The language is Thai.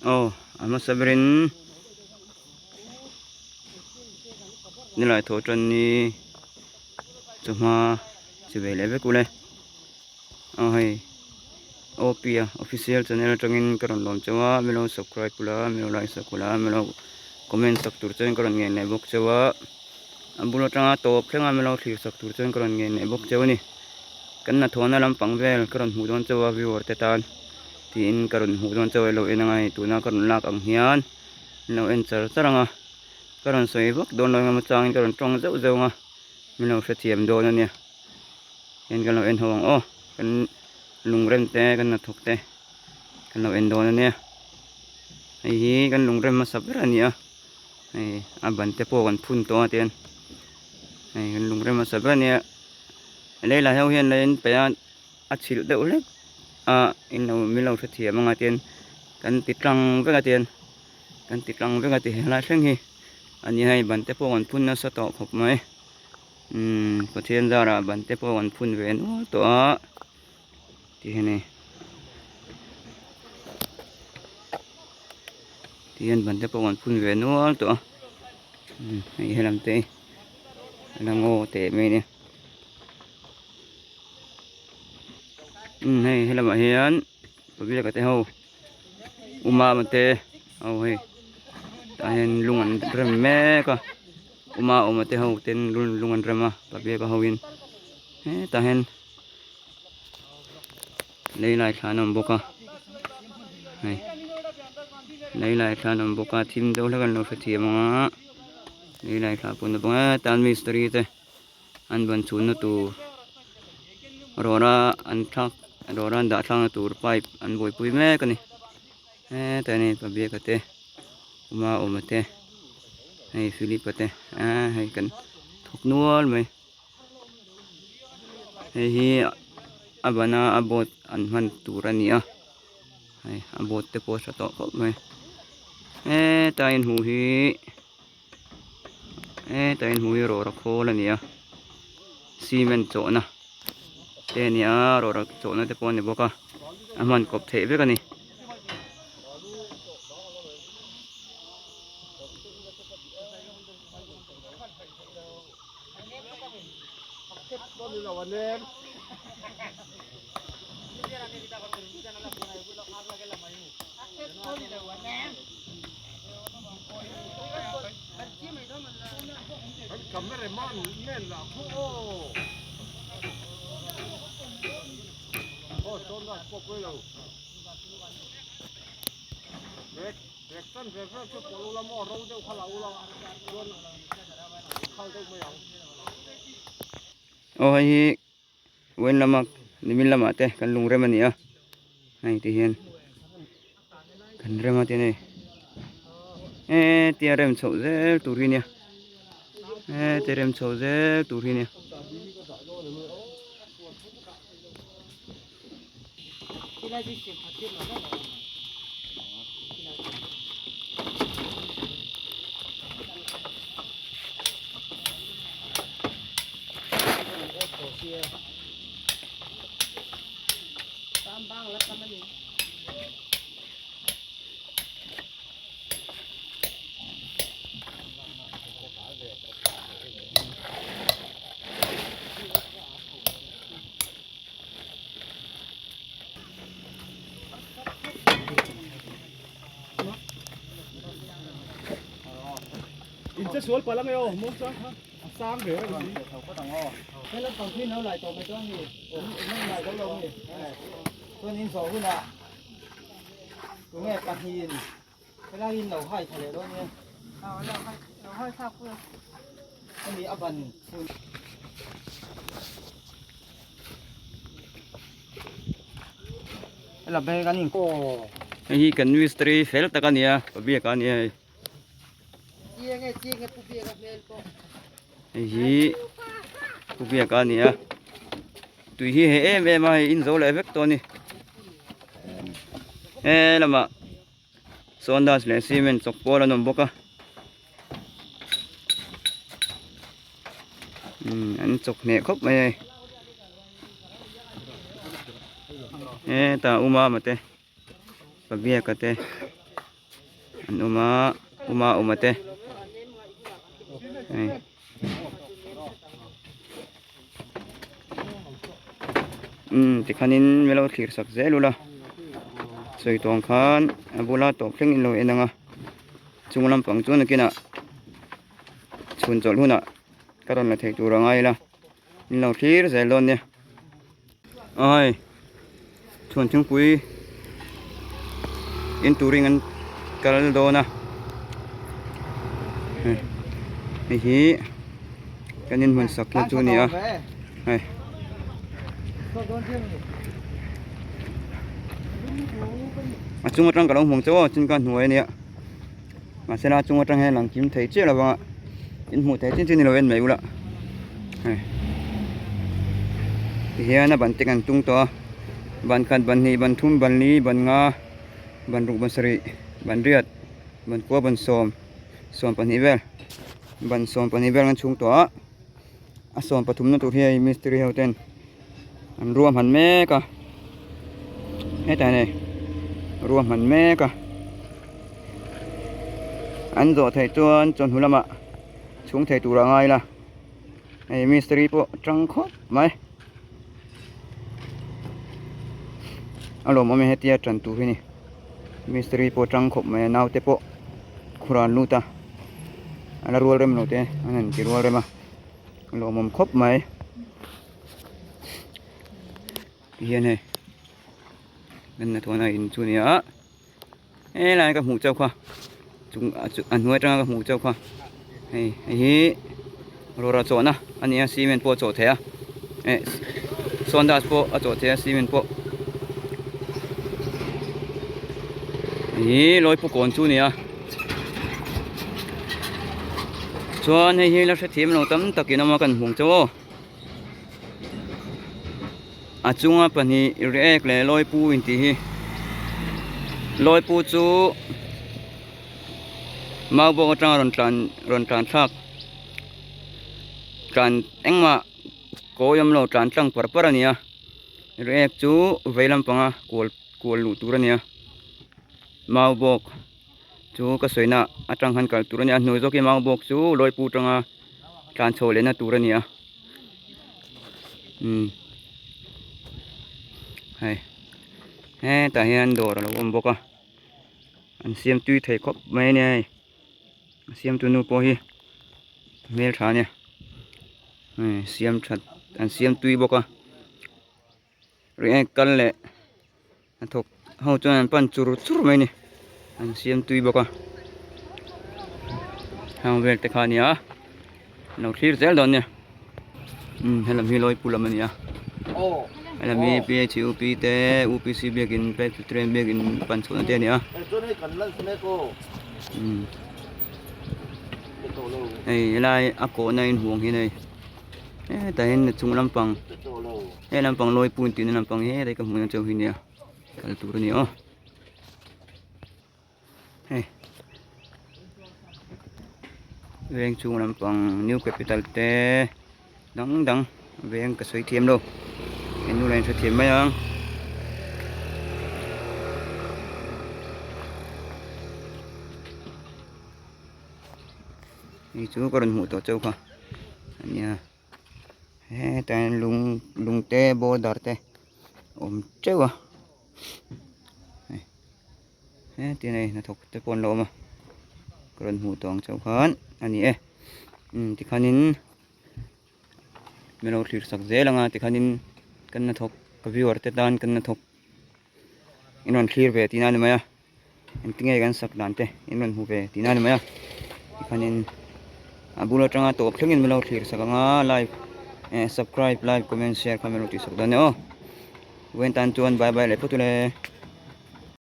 Oh, ama sabrin nilai tho tran ni chuma chibele be kule oh hai opia official channel tangin karon lom chawa melo subscribe kula melo like sakula melo comment sak tur chen karon nge ne bok chawa ambulo tanga top thlenga melo thlir sak tur chen karon nge ne bok chawani kanna thona lam pangvel karon hudon chawa viewer te tan tin karon hudon chawa lo enangai tuna karon lak ang hian no en char charanga karon soi bak don lo ngam changin karon tong zau zau nga melo fethiam don ania en kan lo en hawang oh kan lungrem te kan na thok te kan lo en don ania ai kan lungrem ma sabra ania ai aban te po kan phun to ten ai kan lungrem ma sabra ania lei la heu hian lein pe a chil de ule a in no milo fethiam nga ten kan titlang veka ten kan titlang veka te la thleng hi ani hai bante po kan phun na sa to khop mai pathian dara bante po kan phun ve no to a ti hene tian bante po kan phun ve no to ai helam te lango te me ni hei helam hian pabila ka te ho uma mate au hei tahen lungan rem me ka uma te ho ten lungan rema pabia ka howin tahen leilai thanam boka hei leilai thanam boka thim do lagan lo fethiam nga leilai tha pun bonga tan mystery te an ban chun tu rora an thak rora da thang tur pipe an boi pui me ka ni tani pabia ka te uma te hei philip te hei kan thok nual mai hei hi abana abot an man turania hei abot te po sa to khop mai tain hu hi ro ra khol ania cement cho na te nia ro ra cho na te pon ni boka aman kop the ve ka ni oh hi wen lamak nimin lama te kan lungrem ania hai ti hian kan rema te nei tiarem chho zel turinia terem chho zel turiniaจะสวนไปแล้วไงโอ้มุ้งซ้ำซ้ำเหลืออะไรนี่ให้เราต้องขึ้นเท่าไหร่ตัวไม่ต้องนี่ไม่ไหร่ต้องลงนี่ตัวนี้สองขึ้นอ่ะตัวแม่ปลาหินเวลาหินเราให้ทะเลด้วยเนี่ยเราให้ข้าวเพื่ออันนี้อับันคุณเราไปกันนี่โอ้ hi kan mystery fel ta kan ya pabia kan ya hi pabia kan ya tu hi he em ai in zo le vek to ni lama sondas le cement chok pola nom boka an chok ne khop mai ta uma mate pabia ka te อันอุมาเตติคันินเวลาคลีร์สักเซลุละสวยตองคันบุลาตกเพลงอินโลเอนังจุงลำปังจุนกินะชุนจอลหุนะการันละเทตูรังไงละอินโลคลีร์เซลอนเนี่ยชวนถึงปุยอินตูริงันกาลโดนะนี่กันนินมันสักจุนี่จุงวัดรังกับหลวงหงเจ้าจินกันหวยเนี่ยมาเสนาจุงวัดรังให้หลังกิมไทยเจ้าละบ้างจินหูไทยจินนี่เราเว้นไม่รู้ละเฮียนะบันเต็งจุงตัวบันคันบันนีบันทุ่มบันลีบันงาบันรุบันสรีบันเรียดบันกัวบันสมปันนิเวลบันสมปันนิเวลกันจุงตัวสมปฐุมนั่นตัวเฮียมิสตรีเฮลเทนอันรวมหันแม่ก็ให้แต่เนี่ยรวมหันแม่ก็อันโดดไทยจนหุ่นละมะชุงไทยตัวไงล่ะไอ้มิสตรีพวกจังคบไหมอารมณ์มันไม่ให้เตี้ยจันตูที่นี่มิสตรีพวกจังคบไหมนาวเตปคุรานลูตาอันนั้นรัวเริ่มโนเตอันนั้นกี่รัวเริ่มอ่ะอารมณ์มันคบไหมเฮียเนี่ยกันนะทัวร์นายอินจูเนียอะไรกับหูเจ้าค่ะจุงอันหัวจังกับหูเจ้าค่ะไอ้โรราโซนะอันนี้ซีเมนต์โปโจเทียโซนดาสโปโจเทียซีเมนต์โปลอยผู้ก่อนจูเนียส่วนไอ้เราใช้ทีมเราตั้มตะกี้น้ำมากันหูเจ้าจุงปันนี้เรียกเลยลอยปูอินทีลอยปูจูมาบอกจังรอนทานชักการเอ็งมาโกยมโลจานจังปรเนี่ยเรียกจูเวลัมปังกวลลูตุรเนี่ยมาบอกจูก็สวยนะจังหันกัลตุรเนี่ยหนูจกี้มาบอกจูลอยปูจังจานโชเลนะตุรเนี่ยแต่เห็นโดดแล้วผมบอกอันเสียมตุยไทยครบไหมเนี่ยเสียมตุนูโปฮีเมลชาเนี่ยเสียมชัดอันเสียมตุยบอกเรียกกันเลยอันทุกเขาจนปั้นจุรุไหมเนี่ยอันเสียมตุยบอกเขาเวลแต่ขาเนี่ยเราคลีร์เซลดอนเนี่ยให้เรามีลอยปูละมันเนี่ยแล้วมี PHUP แต่ UPC เบียกินไปเทรนเบียกินปันส่วนเดียวเนี่ยไอ้ลายอากในห่วงที่ไหนแต่เห็นจุงลำปังลำปังลอยปูนตีนลำปังได้กับมือเจ้าที่เนี่ยกันตัวนี้เวียงจุงลำปังนิวแคปิตอลแต่ดังเวียงกระสวยเทียมโลเห็นดูแลสวยเทียมไหมยังนี่จูก็รอนหูตัวเจ้าค่ะอันนี้แต่ลุงเต้โบดาร์เต้เจ้าอ่ะที่ไหนนะถกเตปนโลมากรอนหูตัวเจ้าขันอันนี้ที่ขันนินเมื่อเราคลีร์สักเจลังที่ขันนินกันนะถกกับวิวร์เตดานกันนะถกอินวันคลีร์ไปที่นั่นไหมอ่ะอินทิ้งไอ้กันสักดานเต้อินวันหูไปที่นั่นไหมอ่ะที่ขันนินบุลจังอ่ะตัวเพลงอินเมื่อเราคลีร์สักงาไลฟ์subscribe like comment share comment notice สักดานเนาะเว้นตันจวนบายบายเลยพูดเลย